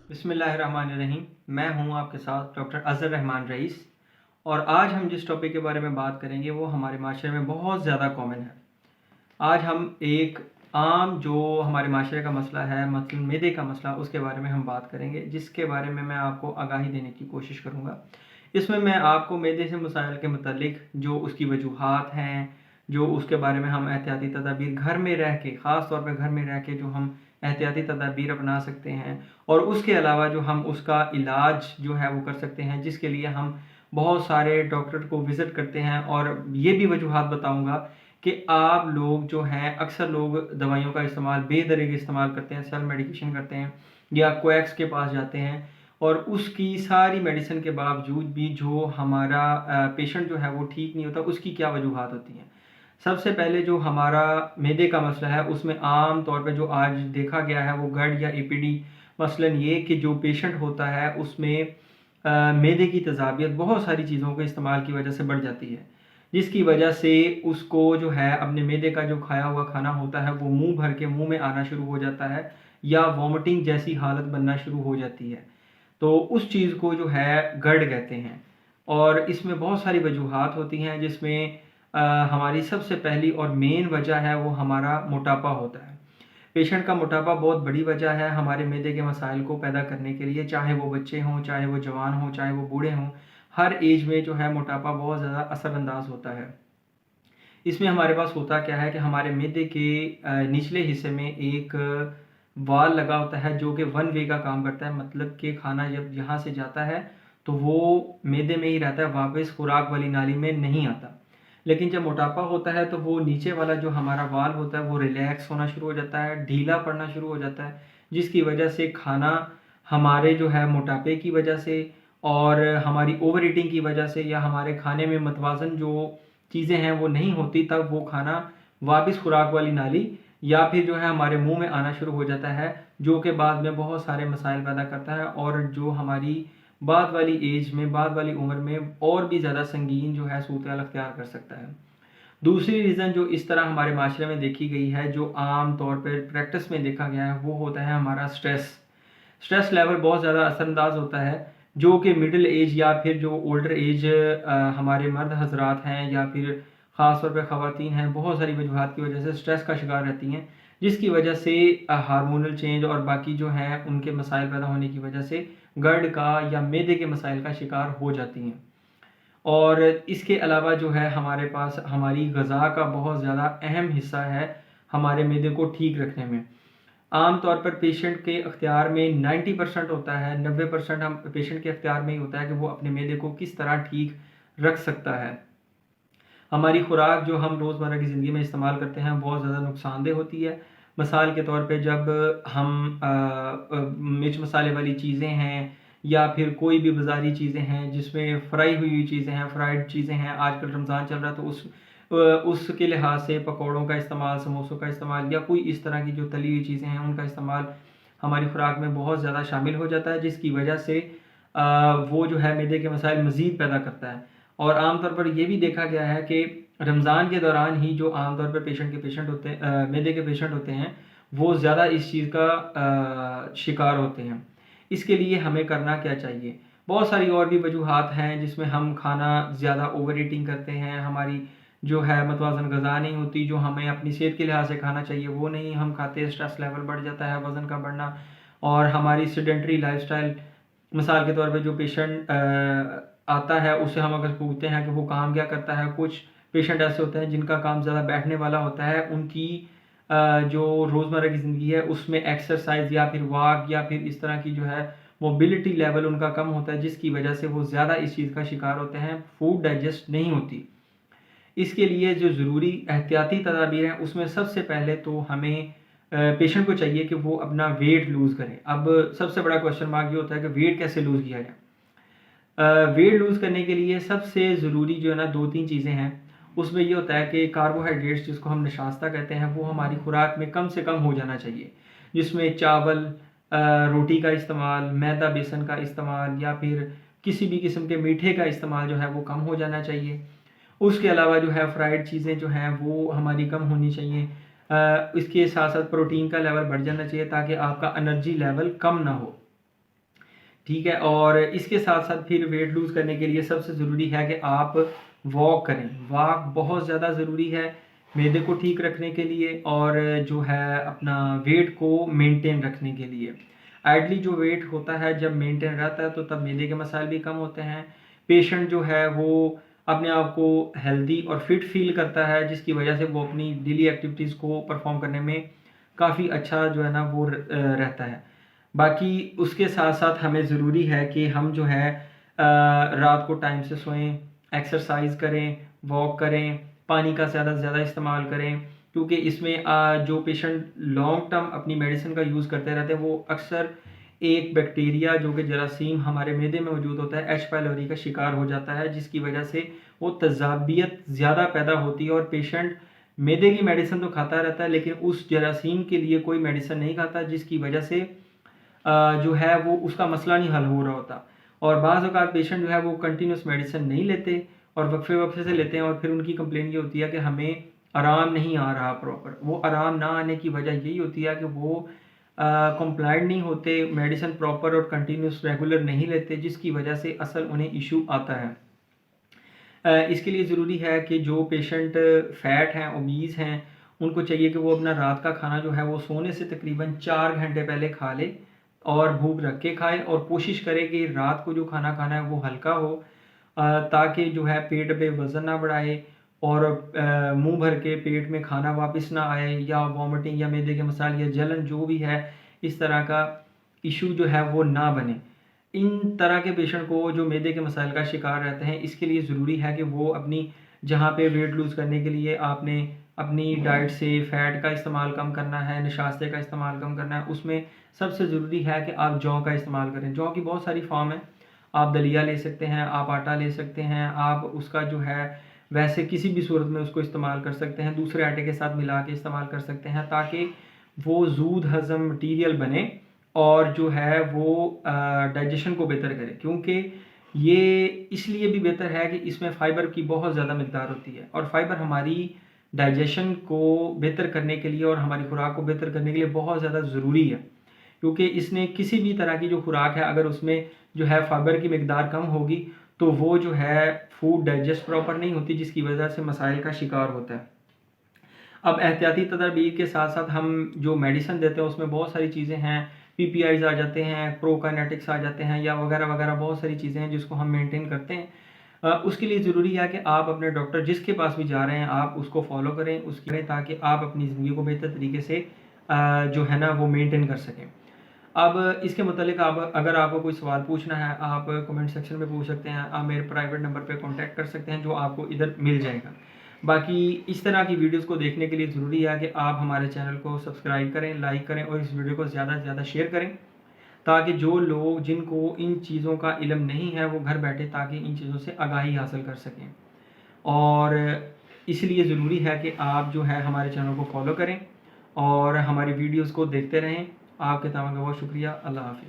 بسم اللہ الرحمن الرحیم. میں ہوں آپ کے ساتھ ڈاکٹر اظہر رحمان رئیس، اور آج ہم جس ٹاپک کے بارے میں بات کریں گے وہ ہمارے معاشرے میں بہت زیادہ کامن ہے. آج ہم ایک عام جو ہمارے معاشرے کا مسئلہ ہے، مثلاً معدے کا مسئلہ، اس کے بارے میں ہم بات کریں گے، جس کے بارے میں آپ کو آگاہی دینے کی کوشش کروں گا. اس میں آپ کو معدے سے مسائل کے متعلق جو اس کی وجوہات ہیں، جو اس کے بارے میں ہم احتیاطی تدابیر گھر میں رہ کے، خاص طور پہ گھر میں رہ کے جو ہم احتیاطی تدابیر اپنا سکتے ہیں، اور اس کے علاوہ جو ہم اس کا علاج جو ہے وہ کر سکتے ہیں، جس کے لیے ہم بہت سارے ڈاکٹر کو وزٹ کرتے ہیں. اور یہ بھی وجوہات بتاؤں گا کہ آپ لوگ جو ہیں، اکثر لوگ دوائیوں کا استعمال بے درے کے استعمال کرتے ہیں، سیلف میڈیکیشن کرتے ہیں یا کویکس کے پاس جاتے ہیں، اور اس کی ساری میڈیسن کے باوجود بھی جو ہمارا پیشنٹ جو ہے وہ ٹھیک نہیں ہوتا. اس کی کیا وجوہات ہوتی ہیں؟ سب سے پہلے جو ہمارا معدے کا مسئلہ ہے، اس میں عام طور پہ جو آج دیکھا گیا ہے وہ گرڈ یا اے پی ڈی. مثلاً یہ کہ جو پیشنٹ ہوتا ہے اس میں معدے کی تیزابیت بہت ساری چیزوں کے استعمال کی وجہ سے بڑھ جاتی ہے، جس کی وجہ سے اس کو جو ہے اپنے معدے کا جو کھایا ہوا کھانا ہوتا ہے وہ منہ بھر کے منہ میں آنا شروع ہو جاتا ہے، یا وامٹنگ جیسی حالت بننا شروع ہو جاتی ہے. تو اس چیز کو جو ہے گرڈ کہتے ہیں. اور اس میں بہت ساری وجوہات ہوتی ہیں، جس میں ہماری سب سے پہلی اور مین وجہ ہے وہ ہمارا موٹاپا ہوتا ہے. پیشنٹ کا موٹاپا بہت بڑی وجہ ہے ہمارے معدے کے مسائل کو پیدا کرنے کے لیے، چاہے وہ بچے ہوں، چاہے وہ جوان ہوں، چاہے وہ بوڑھے ہوں. ہر ایج میں جو ہے موٹاپا بہت زیادہ اثر انداز ہوتا ہے. اس میں ہمارے پاس ہوتا کیا ہے کہ ہمارے معدے کے نچلے حصے میں ایک وال لگا ہوتا ہے جو کہ ون وے کا کام کرتا ہے. مطلب کہ کھانا جب یہاں سے جاتا ہے تو وہ معدے میں ہی رہتا ہے، واپس خوراک والی نالی میں نہیں آتا. لیکن جب موٹاپا ہوتا ہے تو وہ نیچے والا جو ہمارا وال ہوتا ہے وہ ریلیکس ہونا شروع ہو جاتا ہے، ڈھیلا پڑنا شروع ہو جاتا ہے، جس کی وجہ سے کھانا ہمارے جو ہے موٹاپے کی وجہ سے اور ہماری اوور ایٹنگ کی وجہ سے، یا ہمارے کھانے میں متوازن جو چیزیں ہیں وہ نہیں ہوتی، تب وہ کھانا واپس خوراک والی نالی یا پھر جو ہے ہمارے منہ میں آنا شروع ہو جاتا ہے، جو کہ بعد میں بہت سارے مسائل پیدا کرتا ہے، اور جو ہماری بعد والی ایج میں، بعد والی عمر میں اور بھی زیادہ سنگین جو ہے صورتحال اختیار کر سکتا ہے. دوسری ریزن جو اس طرح ہمارے معاشرے میں دیکھی گئی ہے، جو عام طور پر پریکٹس میں دیکھا گیا ہے، وہ ہوتا ہے ہمارا سٹریس لیول بہت زیادہ اثر انداز ہوتا ہے، جو کہ مڈل ایج یا پھر جو اولڈر ایج ہمارے مرد حضرات ہیں یا پھر خاص طور پہ خواتین ہیں، بہت ساری وجوہات کی وجہ سے سٹریس کا شکار رہتی ہیں، جس کی وجہ سے ہارمونل چینج اور باقی جو ہیں ان کے مسائل پیدا ہونے کی وجہ سے گرڈ کا یا معدے کے مسائل کا شکار ہو جاتی ہیں. اور اس کے علاوہ جو ہے ہمارے پاس ہماری غذا کا بہت زیادہ اہم حصہ ہے ہمارے معدے کو ٹھیک رکھنے میں. عام طور پر پیشنٹ کے اختیار میں 90% ہوتا ہے، 90% ہم پیشنٹ کے اختیار میں ہی ہوتا ہے کہ وہ اپنے معدے کو کس طرح ٹھیک رکھ سکتا ہے. ہماری خوراک جو ہم روزمرہ کی زندگی میں استعمال کرتے ہیں بہت زیادہ نقصان دہ ہوتی ہے. مثال کے طور پہ جب ہم مرچ مسالے والی چیزیں ہیں یا پھر کوئی بھی بازاری چیزیں ہیں جس میں فرائی ہوئی چیزیں ہیں، فرائیڈ چیزیں ہیں، آج کل رمضان چل رہا ہے تو اس کے لحاظ سے پکوڑوں کا استعمال، سموسوں کا استعمال یا کوئی اس طرح کی جو تلی ہوئی چیزیں ہیں ان کا استعمال ہماری خوراک میں بہت زیادہ شامل ہو جاتا ہے، جس کی وجہ سے وہ جو ہے معدے کے مسائل مزید پیدا کرتا ہے. اور عام طور پر یہ بھی دیکھا گیا ہے کہ رمضان کے دوران ہی جو عام طور پر معدے کے پیشنٹ ہوتے ہیں وہ زیادہ اس چیز کا شکار ہوتے ہیں. اس کے لیے ہمیں کرنا کیا چاہیے؟ بہت ساری اور بھی وجوہات ہیں جس میں ہم کھانا زیادہ اوور ایٹنگ کرتے ہیں، ہماری جو ہے متوازن غذا نہیں ہوتی، جو ہمیں اپنی صحت کے لحاظ سے کھانا چاہیے وہ نہیں ہم کھاتے، سٹریس لیول بڑھ جاتا ہے، وزن کا بڑھنا، اور ہماری سیڈنٹری لائف سٹائل. مثال کے طور پہ جو پیشنٹ آتا ہے اسے ہم اگر پوچھتے ہیں کہ وہ کام کیا کرتا ہے، کچھ پیشنٹ ایسے ہوتے ہیں جن کا کام زیادہ بیٹھنے والا ہوتا ہے، ان کی جو روزمرہ کی زندگی ہے اس میں ایکسرسائز یا پھر واک یا پھر اس طرح کی جو ہے موبلٹی لیول ان کا کم ہوتا ہے، جس کی وجہ سے وہ زیادہ اس چیز کا شکار ہوتے ہیں، فوڈ ڈائجسٹ نہیں ہوتی. اس کے لیے جو ضروری احتیاطی تدابیر ہیں اس میں سب سے پہلے تو ہمیں پیشنٹ کو چاہیے کہ وہ اپنا ویٹ لوز کریں. اب سب سے بڑا کوشچن مارک یہ ہوتا ہے کہ ویٹ کیسے لوز کیا جائے؟ ویٹ لوز کرنے کے لیے سب سے ضروری جو ہے نا 2-3 چیزیں ہیں. اس میں یہ ہوتا ہے کہ کاربوہائیڈریٹس جس کو ہم نشاستہ کہتے ہیں وہ ہماری خوراک میں کم سے کم ہو جانا چاہیے، جس میں چاول، روٹی کا استعمال، میدا بیسن کا استعمال یا پھر کسی بھی قسم کے میٹھے کا استعمال جو ہے وہ کم ہو جانا چاہیے. اس کے علاوہ جو ہے فرائیڈ چیزیں جو ہیں وہ ہماری کم ہونی چاہیے. اس کے ساتھ ساتھ پروٹین کا لیول بڑھ جانا چاہیے تاکہ آپ کا انرجی لیول کم نہ ہو. ٹھیک ہے. اور اس کے ساتھ ساتھ پھر ویٹ لوز کرنے کے لیے سب سے ضروری ہے کہ آپ واک کریں. واک بہت زیادہ ضروری ہے معدے کو ٹھیک رکھنے کے لیے اور جو ہے اپنا ویٹ کو مینٹین رکھنے کے لیے. آئیڈلی جو ویٹ ہوتا ہے جب مینٹین رہتا ہے تو تب معدے کے مسائل بھی کم ہوتے ہیں. پیشنٹ جو ہے وہ اپنے آپ کو ہیلدی اور فٹ فیل کرتا ہے، جس کی وجہ سے وہ اپنی ڈیلی ایکٹیویٹیز کو پرفارم کرنے میں کافی اچھا جو ہے نا وہ رہتا ہے. باقی اس کے ساتھ ساتھ ہمیں ضروری ہے کہ ہم جو ہے رات کو ٹائم سے سوئیں، ایکسرسائز کریں، واک کریں، پانی کا زیادہ سے زیادہ استعمال کریں، کیونکہ اس میں جو پیشنٹ لانگ ٹرم اپنی میڈیسن کا یوز کرتے رہتے ہیں وہ اکثر ایک بیکٹیریا جو کہ جراثیم ہمارے معدے میں موجود ہوتا ہے ایچ پائلوری کا شکار ہو جاتا ہے، جس کی وجہ سے وہ تذابیت زیادہ پیدا ہوتی ہے اور پیشنٹ معدے کی میڈیسن تو کھاتا رہتا ہے لیکن اس جراثیم کے لیے کوئی میڈیسن نہیں کھاتا، جس کی وجہ سے جو ہے وہ اس کا مسئلہ نہیں حل ہو رہا ہوتا. اور بعض اوقات پیشنٹ جو ہے وہ کنٹینیوس میڈیسن نہیں لیتے اور وقفے وقفے سے لیتے ہیں اور پھر ان کی کمپلین یہ ہوتی ہے کہ ہمیں آرام نہیں آ رہا پراپر. وہ آرام نہ آنے کی وجہ یہی ہوتی ہے کہ وہ کمپلائنٹ نہیں ہوتے، میڈیسن پراپر اور کنٹینیوس ریگولر نہیں لیتے، جس کی وجہ سے اصل انہیں ایشو آتا ہے. اس کے لیے ضروری ہے کہ جو پیشنٹ فیٹ ہیں، اوبیز ہیں، ان کو چاہیے کہ وہ اپنا رات کا کھانا جو ہے وہ سونے سے تقریباً 4 گھنٹے پہلے کھا لے اور بھوک رکھ کے کھائے اور کوشش کرے کہ رات کو جو کھانا کھانا ہے وہ ہلکا ہو تاکہ جو ہے پیٹ پہ وزن نہ بڑھائے اور منہ بھر کے پیٹ میں کھانا واپس نہ آئے یا وامٹنگ یا معدے کے مسائل یا جلن جو بھی ہے اس طرح کا ایشو جو ہے وہ نہ بنے. ان طرح کے پیشنٹ کو جو معدے کے مسائل کا شکار رہتے ہیں اس کے لیے ضروری ہے کہ وہ اپنی جہاں پہ ویٹ لوز کرنے کے لیے آپ نے اپنی ڈائٹ سے فیٹ کا استعمال کم کرنا ہے، نشاستے کا استعمال کم کرنا ہے، اس میں سب سے ضروری ہے کہ آپ جو کا استعمال کریں. جو کی بہت ساری فارم ہیں، آپ دلیا لے سکتے ہیں، آپ آٹا لے سکتے ہیں، آپ اس کا جو ہے ویسے کسی بھی صورت میں اس کو استعمال کر سکتے ہیں، دوسرے آٹے کے ساتھ ملا کے استعمال کر سکتے ہیں تاکہ وہ زود ہضم مٹیریل بنے اور جو ہے وہ ڈائجیشن کو بہتر کرے. کیونکہ یہ اس لیے بھی بہتر ہے کہ اس میں فائبر کی بہت زیادہ مقدار ہوتی ہے اور فائبر ہماری ڈائجیشن کو بہتر کرنے کے لیے اور ہماری خوراک کو بہتر کرنے کے لیے بہت زیادہ ضروری ہے. کیونکہ اس نے کسی بھی طرح کی جو خوراک ہے اگر اس میں جو ہے فائبر کی مقدار کم ہوگی تو وہ جو ہے فوڈ ڈائجسٹ پراپر نہیں ہوتی، جس کی وجہ سے مسائل کا شکار ہوتا ہے. اب احتیاطی تدابیر کے ساتھ ساتھ ہم جو میڈیسن دیتے ہیں اس میں بہت ساری چیزیں ہیں، پی پی آئیز آ جاتے ہیں، پروکائنیٹکس آ جاتے ہیں یا وغیرہ وغیرہ بہت ساری چیزیں ہیں جس کو ہم مینٹین کرتے ہیں. اس کے لیے ضروری ہے کہ آپ اپنے ڈاکٹر جس کے پاس بھی جا رہے ہیں آپ اس کو فالو کریں اس کی تاکہ آپ اپنی زندگی کو بہتر طریقے سے جو ہے نا وہ مینٹین کر سکیں. اب اس کے متعلق اگر آپ کو کوئی سوال پوچھنا ہے آپ کمنٹ سیکشن میں پوچھ سکتے ہیں، آپ میرے پرائیویٹ نمبر پہ کانٹیکٹ کر سکتے ہیں جو آپ کو ادھر مل جائے گا. باقی اس طرح کی ویڈیوز کو دیکھنے کے لیے ضروری ہے کہ آپ ہمارے چینل کو سبسکرائب کریں، لائک کریں اور اس ویڈیو کو زیادہ سے زیادہ شیئر کریں تاکہ جو لوگ جن کو ان چیزوں کا علم نہیں ہے وہ گھر بیٹھے تاکہ ان چیزوں سے آگاہی حاصل کر سکیں. اور اس لیے ضروری ہے کہ آپ جو ہے ہمارے چینل کو فالو کریں اور ہماری ویڈیوز کو دیکھتے رہیں. آپ کے تعاون کا بہت شکریہ. اللہ حافظ.